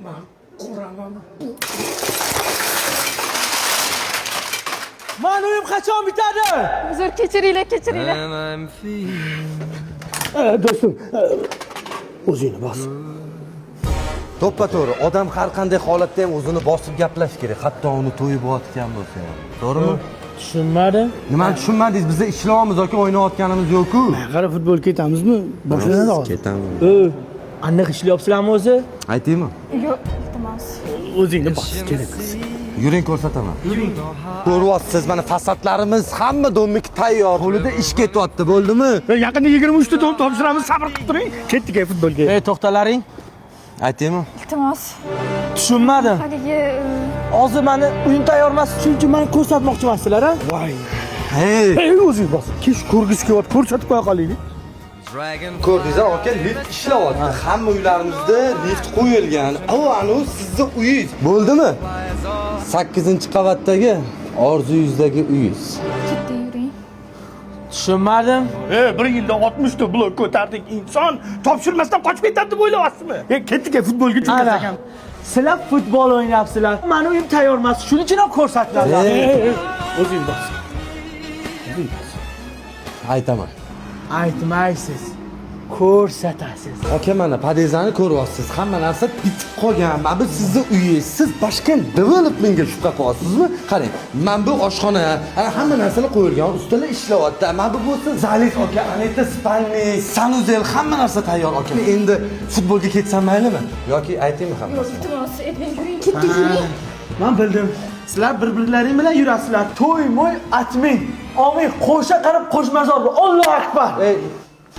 Men ko'raman. Mana o'yim qachon bitadi? Uzr, kechiringlar. Do'stim, o'zingni bos. To'ppa-to'g'ri, odam har qanday holatda ham o'zini bosib gaplash kerak, hatto uni to'yib o'tgan bo'lsa ham. To'g'rimi? Tushunmadim. Nimani tushunmadingiz? Bizda ishlayapmiz yoki o'ynayotganimiz yo'q-ku. Qara futbol ketamizmi? Boshlanadi hozir. Ketamiz. Aniq ishlayapsizlarmi o'zi? Aytaymi? Yo'q, iltimos. O'zingni bos, kerak. Yuring ko'rsataman. Ko'ryapsiz, mana fasadlarimiz hamma domik tayyor. Qo'lida ish ketyapti, bo'ldimi? Yaqinda 23 ta to'p topshiramiz, sabr qilib turing. Ketdik futbolga. Ey, to'xtalaring. Aytaymi? Iltimos. Tushunmadim. Haligi Hozir meni uyim tayyor emas, shuning uchun meni ko'rsatmoqchimansizlar, ha? Voy. Hey! Ey, o'zing bos. Kesh ko'rgisi kelyapti, ko'rsatib qo'ya qolaylik. Ko'rdingiz, aka, lift ishlayapti. Hamma uylarimizda lift qo'yilgan. Anu sizning uyingiz. Bo'ldimi? 8-qavatdagi orzuyingizdagi uyingiz. ketdi yuring. Tushunmadim. Bir yilda 60 ta blok ko'tardik. Inson topshirmasdan qochib ketadi deb o'ylayapsizmi? Ketdik futbolga tugasak ham. Sizlar futbol o'ynayapsizlar. Meni uyim tayyor emas, shuning uchun ham ko'rsatdilar. O'zing bos. Aytaman. Aytmaysiz. Ko'rsatasiz. Aka, mana podezani ko'ryapsiz. Hamma narsa bitib qolgan. Mana bu sizning uyingiz. Siz boshqa developmentga shubha qilyapsizmi? Qarang, mana bu oshxona, hamma narsani qo'yilgan, ustida ishlayapti. Mana bu bo'lsa zalit, aka, anita spalni, sanuzel, hamma narsa tayyor, aka. Endi futbolga ketsam maylimi? Yoki aytaymi Yo'q, hammasini? iltimos, aytmang, yuring, ketdik, yuring. Men bildim. Sizlar bir-birlaring bilan yurasizlar. To'y-mo'y atmang. Oming qo'sha qarab qo'shmazor. Allohu akbar. Ey,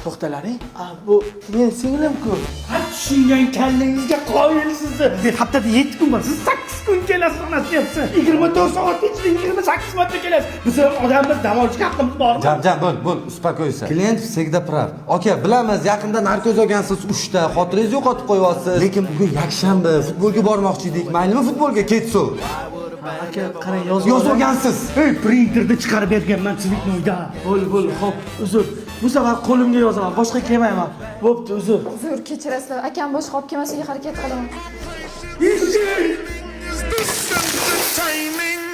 to'xtalaring. Bu men singlim-ku. Ha, tushungan kallangizga qoyil sizni. Haftada 7 kun bor. Siz 8 kun kelasiz, onasi deyapsiz. 24 soat ichida 28 marta kelasiz. Biz odamlar dam olishga haqqimiz bormi? Jam, bo'l, uspokойся. Klient всегда прав. Aka, bilamiz, yaqinda narkoz olgansiz 3 ta, xotiringizni yo'qotib qo'yapsiz. Lekin bugun yakshanba, futbolga bormoqchi edik. Maylimi futbolga ketsin? Aka, qarang, Yozgansiz. Ey, printerda chiqarib berganman sizning uyda. Bo'l, xo'p, uzr. Bu safar qo'limga yozaman, boshqa kelmayman. Bo'pti, uzr. Uzr, kechirasizlar. Akam boshqa olib kelmasligiga harakat qilaman. Ishi! Is this the timing?